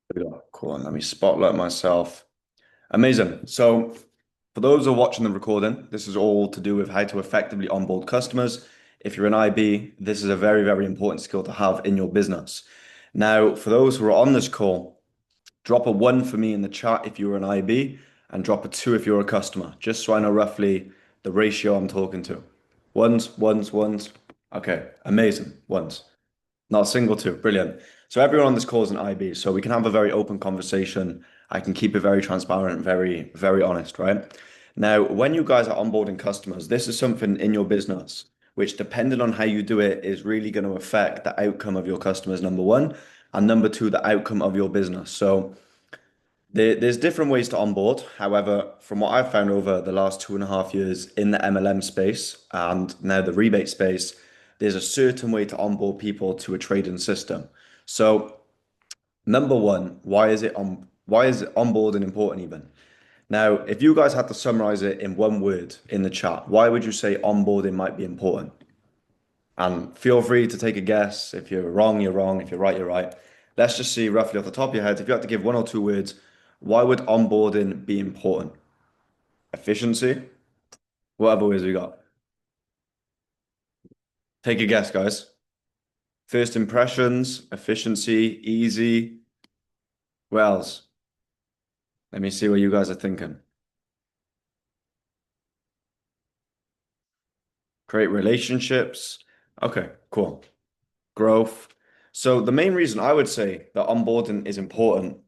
There we go. Cool. And let me spotlight myself. Amazing. So, for those who are watching the recording, this is all to do with how to effectively onboard customers. If you're an IB, this is a very, very important skill to have in your business. Now, for those who are on this call, drop a one for me in the chat if you're an IB, and drop a two if you're a customer, just so I know roughly the ratio I'm talking to. Ones, ones, ones. Okay, amazing. Ones. Not a single two. Brilliant. So everyone on this call is an IB, so we can have a very open conversation. I can keep it very transparent, very, very honest, right? Now, when you guys are onboarding customers, this is something in your business which, depending on how you do it, is really going to affect the outcome of your customers, number one, and number two, the outcome of your business. So there's different ways to onboard. However, from what I've found over the last 2.5 years in the MLM space and now the rebate space, there's a certain way to onboard people to a trading system. So, number one, why is it onboarding important even? Now, if you guys had to summarize it in one word in the chat, why would you say onboarding might be important? And feel free to take a guess. If you're wrong, you're wrong. If you're right, you're right. Let's just see roughly off the top of your head. If you had to give one or two words, why would onboarding be important? Efficiency? What other words we got? Take a guess, guys. First impressions, efficiency, easy. What else? Let me see what you guys are thinking. Create relationships. Okay, cool. Growth. So the main reason I would say that onboarding is important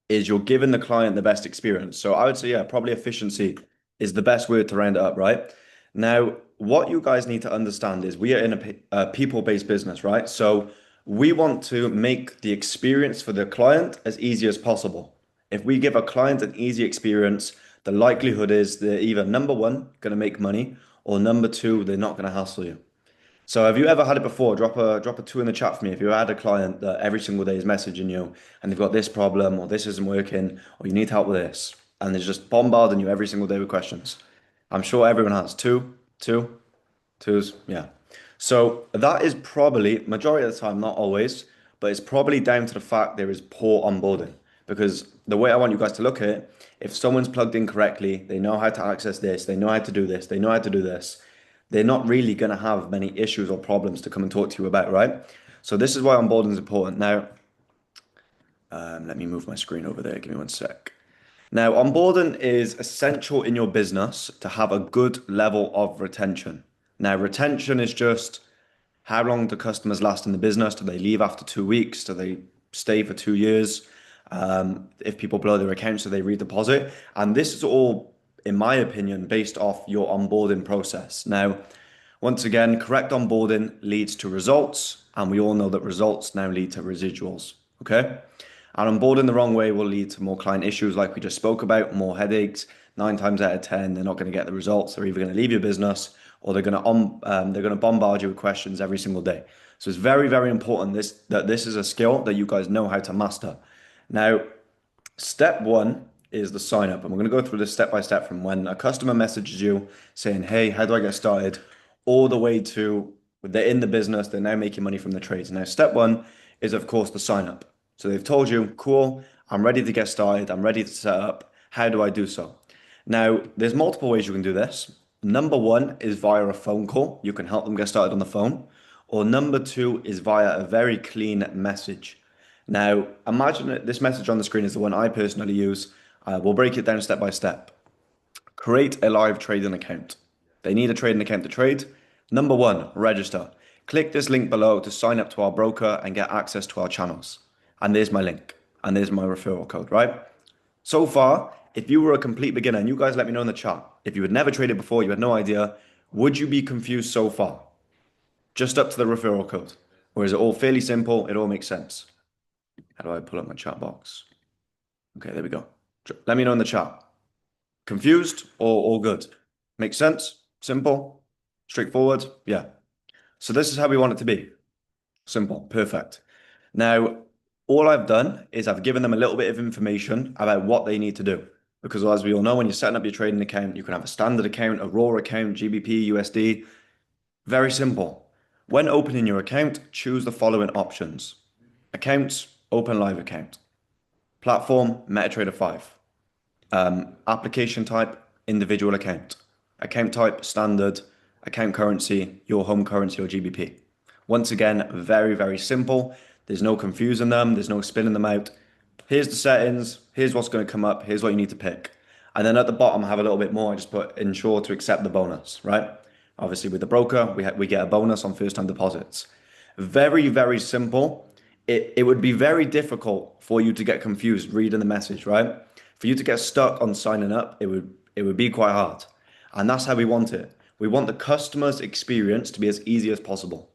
is you're giving the client the best experience. So I would say, yeah, probably efficiency is the best word to round it up, right? Now, what you guys need to understand is we are in a people-based business, right? So we want to make the experience for the client as easy as possible. If we give a client an easy experience, the likelihood is they're either number one, going to make money, or number two, they're not going to hassle you. So have you ever had it before? Drop a two in the chat for me. If you had a client that every single day is messaging you and they've got this problem or this isn't working or you need help with this and they're just bombarding you every single day with questions. I'm sure everyone has twos, yeah. So that is probably majority of the time, not always, but it's probably down to the fact there is poor onboarding. Because the way I want you guys to look at it, if someone's plugged in correctly, they know how to access this, they know how to do this, they know how to do this, they're not really going to have many issues or problems to come and talk to you about, right? So this is why onboarding is important. Now, let me move my screen over there. Give me one sec. Now, onboarding is essential in your business to have a good level of retention. Now, retention is just how long do customers last in the business? Do they leave after 2 weeks? Do they stay for 2 years? If people blow their accounts, do they redeposit? And this is all, in my opinion, based off your onboarding process. Now, once again, correct onboarding leads to results, and we all know that results now lead to residuals. Okay? And onboarding the wrong way will lead to more client issues, like we just spoke about, more headaches. 9 times out of 10, they're not going to get the results. They're either going to leave your business or they're going to bombard you with questions every single day. So it's very, very important that this is a skill that you guys know how to master. Now, step one is the sign up, and we're going to go through this step by step from when a customer messages you saying, "Hey, how do I get started?" all the way to they're in the business, they're now making money from the trades. Now, step one is, of course, the sign up. So they've told you, "Cool, I'm ready to get started, I'm ready to set up. How do I do so?" Now, there's multiple ways you can do this. Number one is via a phone call. You can help them get started on the phone. Or number two is via a very clean message. Now, imagine that this message on the screen is the one I personally use. We'll break it down step by step. Create a live trading account. They need a trading account to trade. Number one, register. Click this link below to sign up to our broker and get access to our channels. And there's my link. And there's my referral code, right? So far, if you were a complete beginner, and you guys let me know in the chat, if you had never traded before, you had no idea, would you be confused so far? Just up to the referral code? Or is it all fairly simple? It all makes sense. How do I pull up my chat box? Okay, there we go. Let me know in the chat. Confused or all good? Makes sense? Simple? Straightforward? Yeah. So this is how we want it to be. Simple. Perfect. Now, all I've done is I've given them a little bit of information about what they need to do. Because as we all know, when you're setting up your trading account, you can have a standard account, a raw account, GBP, USD. Very simple. When opening your account, choose the following options. Accounts, open live account. Platform, MetaTrader 5. Application type, individual account. Account type, standard. Account currency, your home currency or GBP. Once again, very, very simple. There's no confusing them. There's no spilling them out. Here's the settings. Here's what's going to come up. Here's what you need to pick. And then at the bottom, I have a little bit more. I just put ensure to accept the bonus, right? Obviously, with the broker, we get a bonus on first-time deposits. Very, very simple. It would be very difficult for you to get confused reading the message, right? For you to get stuck on signing up, it would be quite hard. And that's how we want it. We want the customer's experience to be as easy as possible.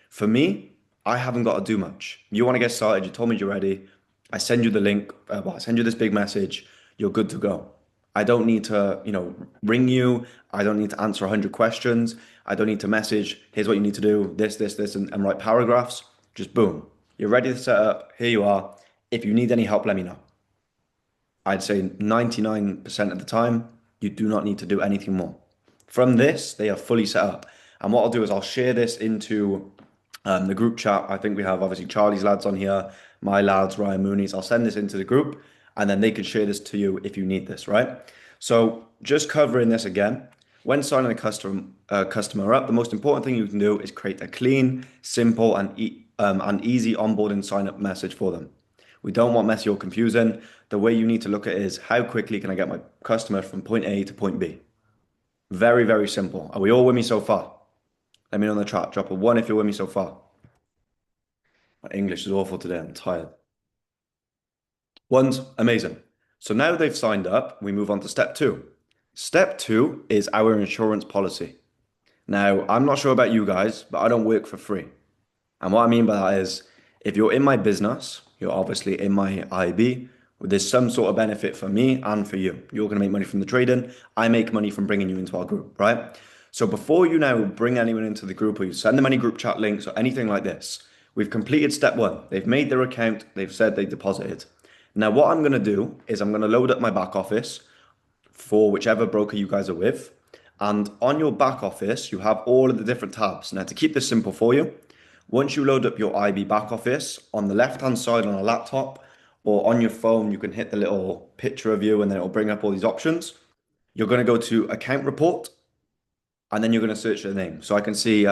For me, I haven't got to do much. You want to get started, you told me you're ready. I send you the link, I send you this big message, you're good to go. I don't need to, ring you. I don't need to answer 100 questions. I don't need to message, here's what you need to do, this, and write paragraphs. Just boom. You're ready to set up. Here you are. If you need any help, let me know. I'd say 99% of the time, you do not need to do anything more. From this, they are fully set up. And what I'll do is I'll share this into the group chat. I think we have obviously Charlie's lads on here, my lads, Ryan Mooney's. I'll send this into the group and then they can share this to you if you need this, right? So just covering this again, when signing a customer up, the most important thing you can do is create a clean, simple, and easy onboarding sign up message for them. We don't want messy or confusing. The way you need to look at it is how quickly can I get my customer from point A to point B? Very, very simple. Are we all with me so far? Let me know in the chat. Drop a one if you're with me so far. My English is awful today. I'm tired. One's amazing. So now they've signed up, we move on to step two. Step two is our insurance policy. Now, I'm not sure about you guys, but I don't work for free. And what I mean by that is, if you're in my business, you're obviously in my IB, there's some sort of benefit for me and for you. You're going to make money from the trading. I make money from bringing you into our group, right? So before you now bring anyone into the group or you send them any group chat links or anything like this, we've completed step one. They've made their account. They've said they deposited. Now, what I'm going to do is I'm going to load up my back office for whichever broker you guys are with. And on your back office, you have all of the different tabs. Now, to keep this simple for you, once you load up your IB back office, on the left-hand side on a laptop or on your phone, you can hit the little picture of you and then it'll bring up all these options. You're going to go to account report and then you're going to search their name. So I can see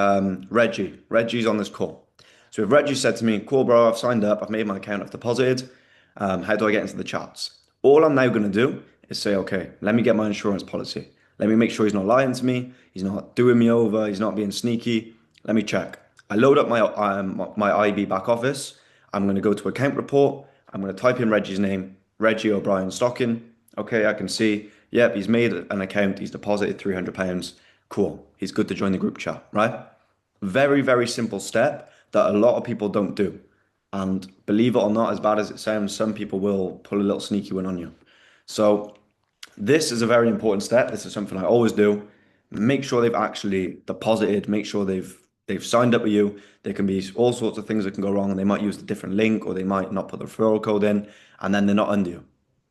Reggie. Reggie's on this call. So if Reggie said to me, cool, bro, I've signed up, I've made my account, I've deposited. How do I get into the chats? All I'm now going to do is say, okay, let me get my insurance policy. Let me make sure he's not lying to me. He's not doing me over. He's not being sneaky. Let me check. I load up my IB back office. I'm going to go to account report. I'm going to type in Reggie's name, Reggie O'Brien Stocking. Okay, I can see, yep, he's made an account. He's deposited £300. Cool. He's good to join the group chat, right? Very, very simple step that a lot of people don't do. And believe it or not, as bad as it sounds, some people will pull a little sneaky one on you. So this is a very important step. This is something I always do. Make sure they've actually deposited. Make sure they've signed up with you. There can be all sorts of things that can go wrong. They might use a different link or they might not put the referral code in and then they're not under you.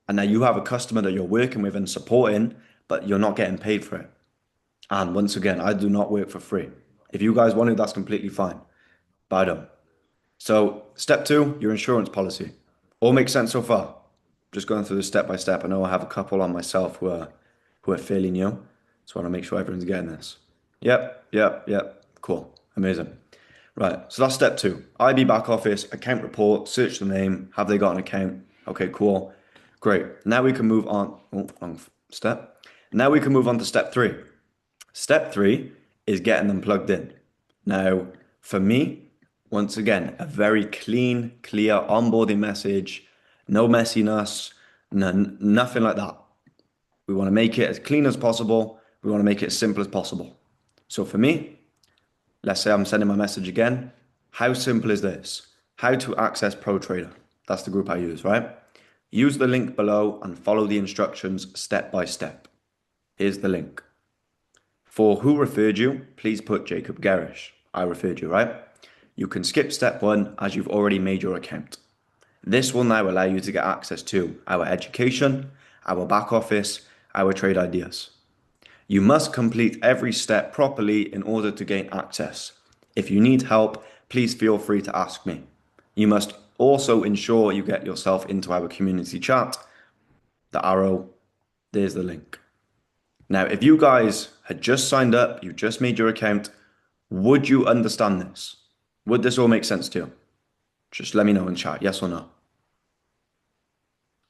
And now you have a customer that you're working with and supporting, but you're not getting paid for it. And once again, I do not work for free. If you guys want it, that's completely fine. But I don't. So step two, your insurance policy. All makes sense so far. Just going through this step by step. I know I have a couple on myself who are fairly new. So I want to make sure everyone's getting this. Yep. Cool. Amazing. Right. So that's step two. IB back office, account report, search the name. Have they got an account? Okay, cool. Great. Now we can move on. Oh, wrong step. Now we can move on to step three. Step three is getting them plugged in. Now, for me, once again, a very clean, clear onboarding message, no messiness, nothing like that. We want to make it as clean as possible. We want to make it as simple as possible. So for me, let's say I'm sending my message again. How simple is this? How to access ProTrader. That's the group I use, right? Use the link below and follow the instructions step by step. Here's the link. For who referred you, please put Jacob Garish. I referred you, right? You can skip step one as you've already made your account. This will now allow you to get access to our education, our back office, our trade ideas. You must complete every step properly in order to gain access. If you need help, please feel free to ask me. You must Also ensure you get yourself into our community chat. The arrow, there's the link. Now, if you guys had just signed up, you just made your account, would you understand this? Would this all make sense to you? Just let me know in chat, yes or no.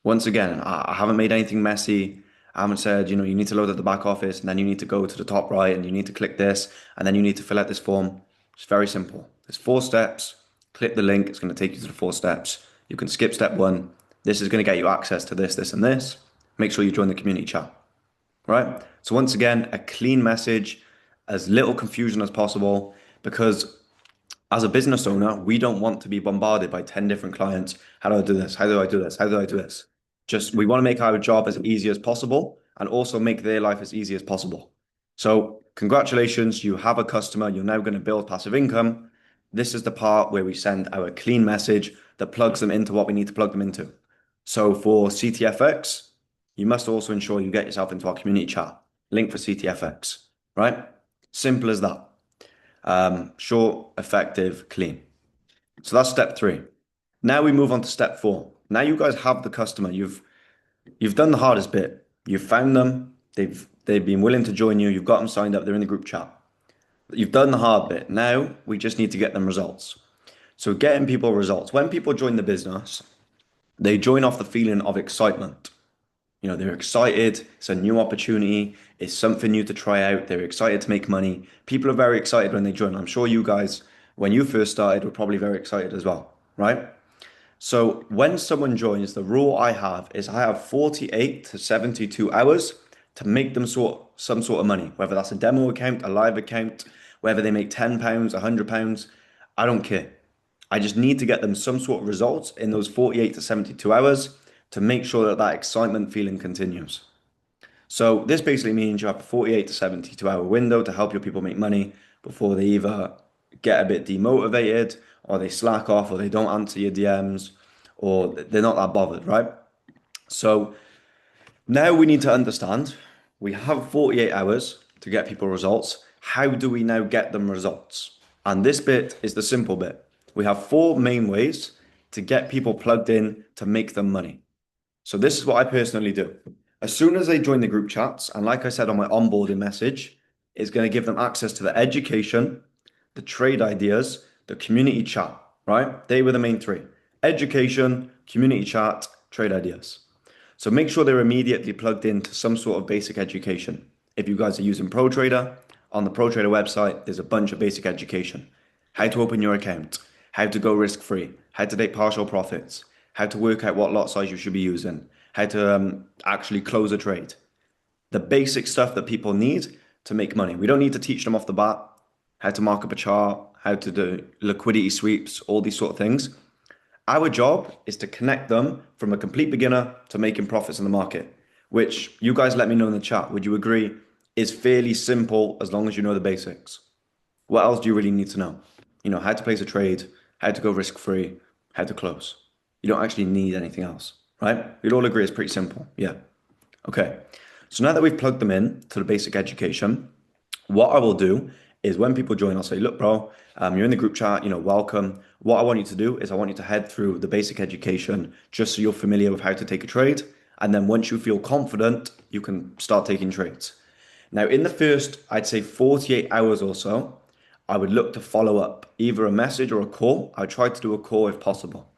Once again, I haven't made anything messy. I haven't said, you need to load up the back office and then you need to go to the top right and you need to click this and then you need to fill out this form. It's very simple. There's 4 steps. Click the link. It's going to take you to the 4 steps. You can skip step 1. This is going to get you access to this, this, and this. Make sure you join the community chat, right? So once again, a clean message, as little confusion as possible, because as a business owner, we don't want to be bombarded by 10 different clients. How do I do this? How do I do this? How do I do this? Just we want to make our job as easy as possible and also make their life as easy as possible. So congratulations, you have a customer. You're now going to build passive income. This is the part where we send our clean message that plugs them into what we need to plug them into. So for CTFX, you must also ensure you get yourself into our community chat. Link for CTFX, right? Simple as that. Short, effective, clean. So that's step 3. Now we move on to step 4. Now you guys have the customer. You've done the hardest bit. You've found them. They've been willing to join you. You've got them signed up. They're in the group chat. You've done the hard bit. Now we just need to get them results. So getting people results. When people join the business, they join off the feeling of excitement. They're excited. It's a new opportunity. It's something new to try out. They're excited to make money. People are very excited when they join. I'm sure you guys, when you first started, were probably very excited as well, right? So when someone joins, the rule I have is I have 48 to 72 hours to make them some sort of money, whether that's a demo account, a live account, whether they make £10, £100, I don't care. I just need to get them some sort of results in those 48 to 72 hours to make sure that that excitement feeling continues. So this basically means you have a 48 to 72 hour window to help your people make money before they either get a bit demotivated or they slack off or they don't answer your DMs or they're not that bothered, right? So now we need to understand we have 48 hours to get people results. How do we now get them results? And this bit is the simple bit. We have 4 main ways to get people plugged in to make them money. So this is what I personally do. As soon as they join the group chats, and like I said on my onboarding message, it's going to give them access to the education, the trade ideas, the community chat, right? They were the main 3. Education, community chat, trade ideas. So make sure they're immediately plugged into some sort of basic education. If you guys are using ProTrader, on the ProTrader website, there's a bunch of basic education. How to open your account, how to go risk-free, how to take partial profits, how to work out what lot size you should be using, how to actually close a trade. The basic stuff that people need to make money. We don't need to teach them off the bat how to mark up a chart, how to do liquidity sweeps, all these sort of things. Our job is to connect them from a complete beginner to making profits in the market, which you guys let me know in the chat. Would you agree is fairly simple as long as you know the basics? What else do you really need to know? How to place a trade, how to go risk-free, how to close. You don't actually need anything else, right? We'd all agree it's pretty simple. Yeah. Okay. So now that we've plugged them in to the basic education, what I will do is when people join, I'll say, look, bro, you're in the group chat, welcome. What I want you to do is I want you to head through the basic education just so you're familiar with how to take a trade. And then once you feel confident, you can start taking trades. Now, in the first, I'd say 48 hours or so, I would look to follow up either a message or a call. I would try to do a call if possible.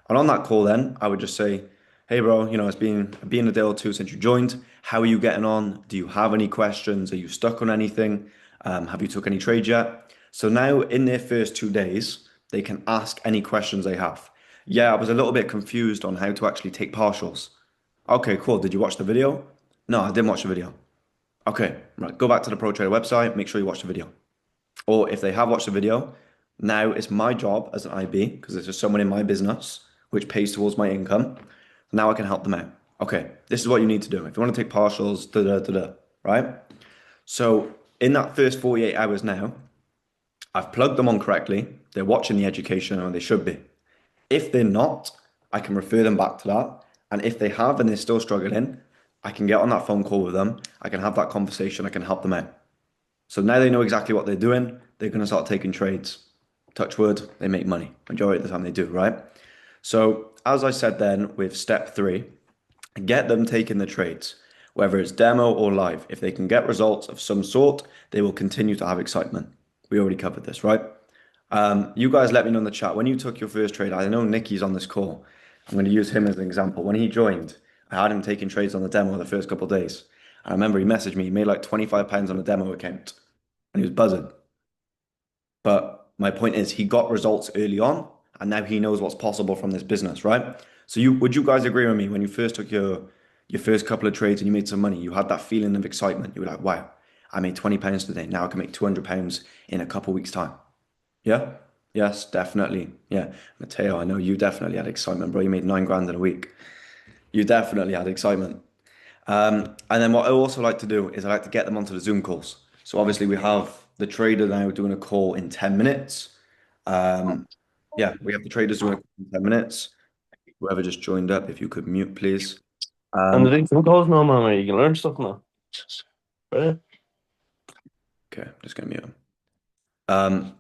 And on that call, then I would just say, hey, bro, it's been a day or 2 since you joined. How are you getting on? Do you have any questions? Are you stuck on anything? Have you took any trades yet? So now in their first 2 days, they can ask any questions they have. Yeah, I was a little bit confused on how to actually take partials. Okay, cool. Did you watch the video? No, I didn't watch the video. Okay, right. Go back to the ProTrader website. Make sure you watch the video. Or if they have watched the video, now it's my job as an IB, because there's just someone in my business which pays towards my income. Now I can help them out. Okay, this is what you need to do. If you want to take partials, right? So in that first 48 hours now, I've plugged them on correctly. They're watching the education, or they should be. If they're not, I can refer them back to that. And if they have and they're still struggling, I can get on that phone call with them. I can have that conversation. I can help them out. So now they know exactly what they're doing. They're going to start taking trades. Touch wood, they make money. Majority of the time they do, right? So, as I said then, with step three, get them taking the trades, whether it's demo or live. If they can get results of some sort, they will continue to have excitement. We already covered this, right? You guys let me know in the chat when you took your first trade. I know Nicky's on this call. I'm going to use him as an example. When he joined, I had him taking trades on the demo the first couple of days. I remember he messaged me, he made like £25 on a demo account and he was buzzing. But my point is, he got results early on, and now he knows what's possible from this business, right? So would you guys agree with me when you first took your first couple of trades and you made some money, you had that feeling of excitement. You were like, wow, I made £20 today. Now I can make £200 in a couple of weeks' time. Yeah? Yes, definitely. Yeah. Matteo, I know you definitely had excitement, bro. You made 9 grand in a week. You definitely had excitement. And then what I also like to do is I like to get them onto the Zoom calls. So obviously we have the trader now doing a call in 10 minutes. Um, yeah, we have the traders doing a call in 10 minutes. Whoever just joined up, if you could mute, please. And the Um, thing from calls now, man, where you can learn stuff now. Right? okay, just gonna mute them. Um,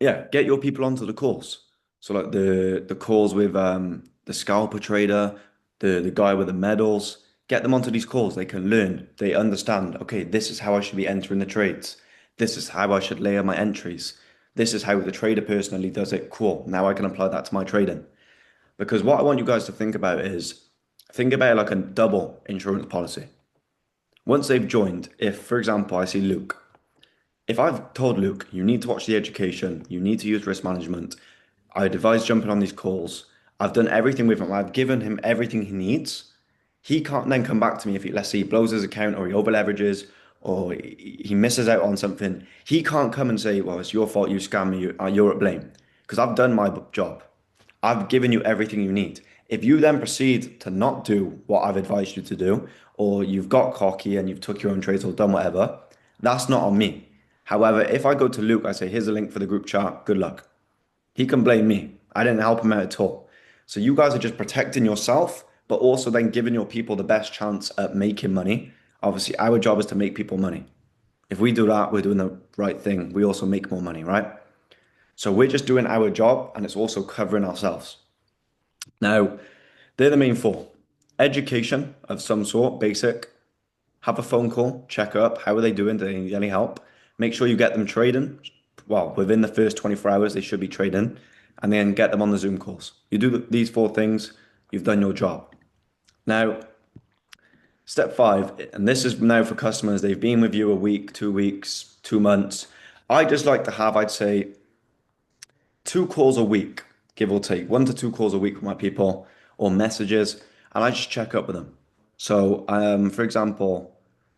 yeah, get your people onto the calls. So like the calls with the scalper trader, the guy with the medals, get them onto these calls. They can learn. They understand, okay, this is how I should be entering the trades. This is how I should layer my entries. This is how the trader personally does it. Cool. Now I can apply that to my trading. Because what I want you guys to think about is think about it like a double insurance policy. Once they've joined, if for example I see Luke, if I've told Luke, you need to watch the education, you need to use risk management, I'd advise jumping on these calls. I've done everything with him. I've given him everything he needs. He can't then come back to me if he, let's say, he blows his account or he over leverages or he misses out on something. He can't come and say, well, it's your fault, you scammed me, you're at blame. Because I've done my job. I've given you everything you need. If you then proceed to not do what I've advised you to do, or you've got cocky and you've took your own trades or done whatever, that's not on me. However, if I go to Luke, I say, here's a link for the group chat, good luck. He can blame me. I didn't help him out at all. So you guys are just protecting yourself, but also then giving your people the best chance at making money. Obviously, our job is to make people money. If we do that, we're doing the right thing. We also make more money, right? So we're just doing our job and it's also covering ourselves. Now, they're the main four. Education of some sort, basic. Have a phone call, check up. How are they doing? Do they need any help? Make sure you get them trading. Well, within the first 24 hours, they should be trading. And then get them on the Zoom calls. You do these four things, you've done your job. Now, step five, and this is now for customers, they've been with you a week, 2 weeks, 2 months. I just like to have, I'd say, 2 calls a week, give or take, 1 to 2 calls a week with my people or messages, and I just check up with them. So, for example,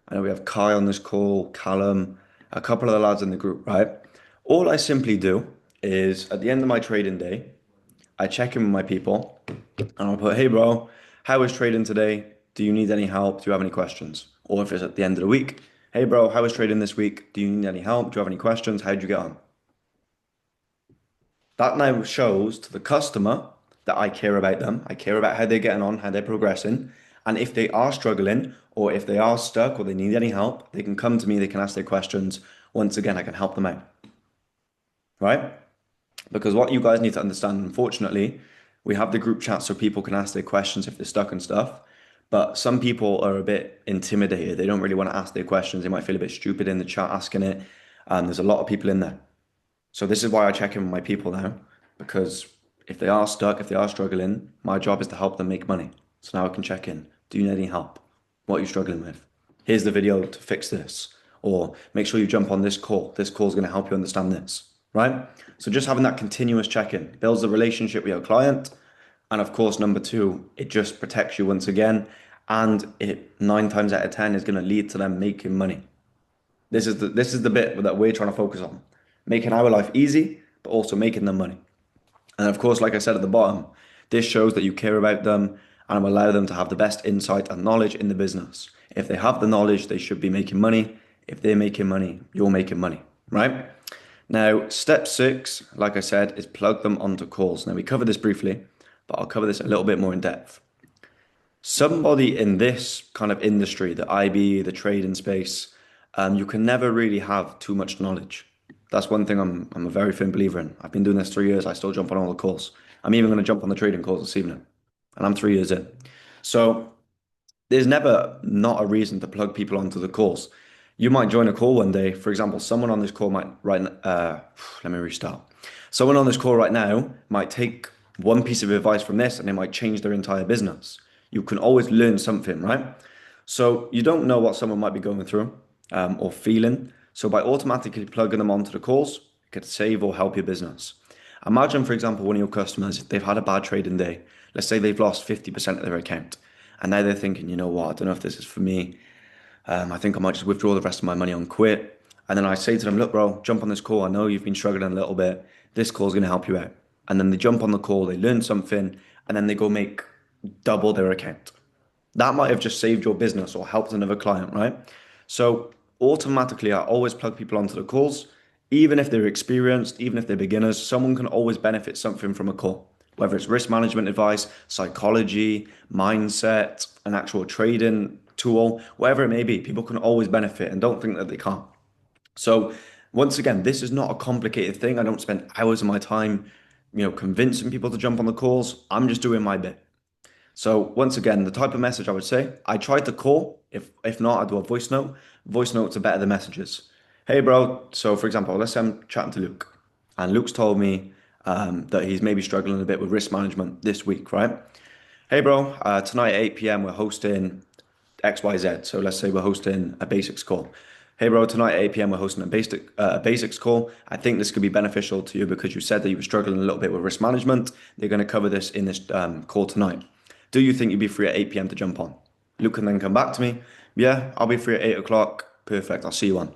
I know we have Kai on this call, Callum, a couple of the lads in the group, right? All I simply do is at the end of my trading day, I check in with my people and I'll put, hey, bro, how was trading today? Do you need any help? Do you have any questions? Or if it's at the end of the week, hey, bro, how was trading this week? Do you need any help? Do you have any questions? How'd you get on? That now shows to the customer that I care about them. I care about how they're getting on, how they're progressing. And if they are struggling or if they are stuck or they need any help, they can come to me, they can ask their questions. Once again, I can help them out, right? Because what you guys need to understand, unfortunately, we have the group chat so people can ask their questions if they're stuck and stuff. But some people are a bit intimidated. They don't really want to ask their questions. They might feel a bit stupid in the chat asking it. And there's a lot of people in there. So this is why I check in with my people now, because if they are stuck, if they are struggling, my job is to help them make money. So now I can check in. Do you need any help? What are you struggling with? Here's the video to fix this. Or make sure you jump on this call. This call is going to help you understand this, right? So just having that continuous check-in builds a relationship with your client. And of course, number two, it just protects you once again. And it 9 times out of 10 is going to lead to them making money. This is the bit that we're trying to focus on. Making our life easy, but also making them money. And of course, like I said at the bottom, this shows that you care about them and allow them to have the best insight and knowledge in the business. If they have the knowledge, they should be making money. If they're making money, you're making money, right? Now, step six, like I said, is plug them onto calls. Now, we covered this briefly, but I'll cover this a little bit more in depth. Somebody in this kind of industry, the IB, the trading space, you can never really have too much knowledge. That's one thing I'm a very firm believer in. I've been doing this 3 years. I still jump on all the calls. I'm even going to jump on the trading calls this evening, and I'm 3 years in. So there's never not a reason to plug people onto the calls. You might join a call one day. For example, someone on this call might let me restart. Someone on this call right now might take one piece of advice from this and it might change their entire business. You can always learn something, right? So you don't know what someone might be going through or feeling. So by automatically plugging them onto the calls, it could save or help your business. Imagine, for example, one of your customers, they've had a bad trading day. Let's say they've lost 50% of their account. And now they're thinking, you know what, I don't know if this is for me. I think I might just withdraw the rest of my money on quit. And then I say to them, look, bro, jump on this call. I know you've been struggling a little bit. This call is going to help you out. And then they jump on the call, they learn something, and then they go make double their account. That might have just saved your business or helped another client, right? So automatically, I always plug people onto the calls, even if they're experienced, even if they're beginners, someone can always benefit something from a call, whether it's risk management advice, psychology, mindset, an actual trading tool, whatever it may be. People can always benefit and don't think that they can't. So once again, this is not a complicated thing. I don't spend hours of my time, convincing people to jump on the calls. I'm just doing my bit. So once again, the type of message I would say, I try to call. If not, I do a voice note. Voice notes are better than messages. Hey, bro. So for example, let's say I'm chatting to Luke, and Luke's told me that he's maybe struggling a bit with risk management this week, right? Hey, bro. Tonight at 8 p.m. we're hosting XYZ. So let's say we're hosting a basics call. Hey, bro. Tonight at 8 p.m. we're hosting a basics call. I think this could be beneficial to you because you said that you were struggling a little bit with risk management. They're going to cover this in this call tonight. Do you think you'd be free at 8 p.m. to jump on? Luke can then come back to me. Yeah, I'll be free at 8 o'clock. Perfect. I'll see you on.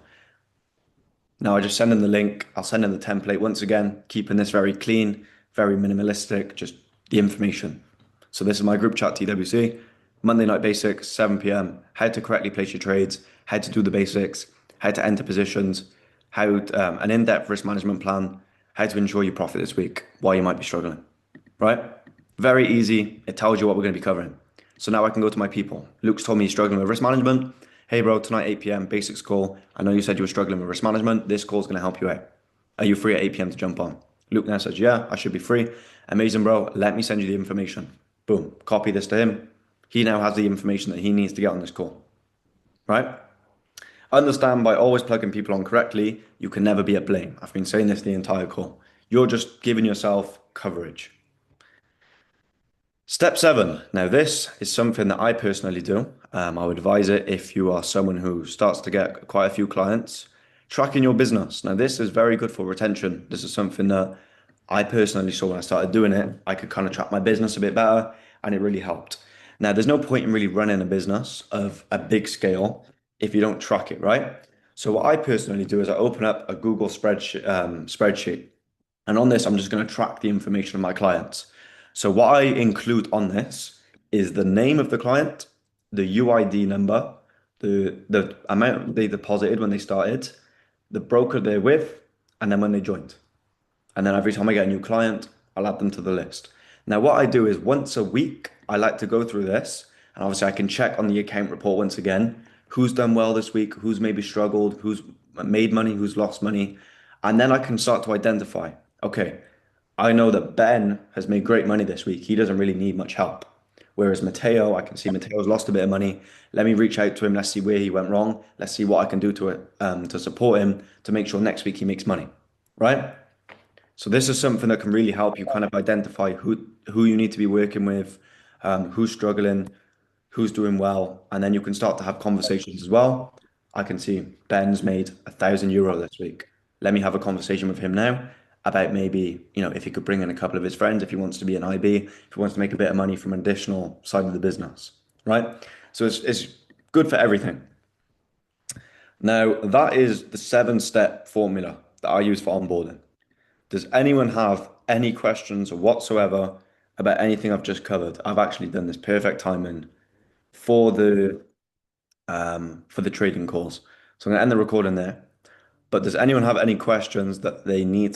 Now I just send him the link. I'll send him the template once again, keeping this very clean, very minimalistic, just the information. So this is my group chat TWC, Monday night basics, 7 p.m. How to correctly place your trades, how to do the basics, how to enter positions, an in-depth risk management plan, how to ensure you profit this week, why you might be struggling, right? Very easy. It tells you what we're going to be covering. So now I can go to my people. Luke's told me he's struggling with risk management. Hey, bro, tonight, 8 p.m., basics call. I know you said you were struggling with risk management. This call is going to help you out. Are you free at 8 p.m. to jump on? Luke now says, yeah, I should be free. Amazing, bro. Let me send you the information. Boom. Copy this to him. He now has the information that he needs to get on this call, right? Understand by always plugging people on correctly, you can never be at blame. I've been saying this the entire call. You're just giving yourself coverage. Step seven. Now, this is something that I personally do. I would advise it if you are someone who starts to get quite a few clients. Tracking your business. Now, this is very good for retention. This is something that I personally saw when I started doing it. I could kind of track my business a bit better, and it really helped. Now, there's no point in really running a business of a big scale if you don't track it, right? So, what I personally do is I open up a Google spreadsheet. And on this, I'm just going to track the information of my clients. So what I include on this is the name of the client, the UID number, the amount they deposited when they started, the broker they're with, and then when they joined. And then every time I get a new client, I'll add them to the list. Now, what I do is once a week, I like to go through this, and obviously I can check on the account report once again, who's done well this week, who's maybe struggled, who's made money, who's lost money, and then I can start to identify, okay, I know that Ben has made great money this week. He doesn't really need much help. Whereas Mateo, I can see Mateo's lost a bit of money. Let me reach out to him. Let's see where he went wrong. Let's see what I can do to support him to make sure next week he makes money, right? So this is something that can really help you kind of identify who you need to be working with, who's struggling, who's doing well, and then you can start to have conversations as well. I can see Ben's made €1,000 this week. Let me have a conversation with him now about maybe, if he could bring in a couple of his friends, if he wants to be an IB, if he wants to make a bit of money from an additional side of the business, right? So it's good for everything. Now, that is the 7-step formula that I use for onboarding. Does anyone have any questions whatsoever about anything I've just covered? I've actually done this perfect timing for the trading calls. So I'm gonna end the recording there. But does anyone have any questions that they need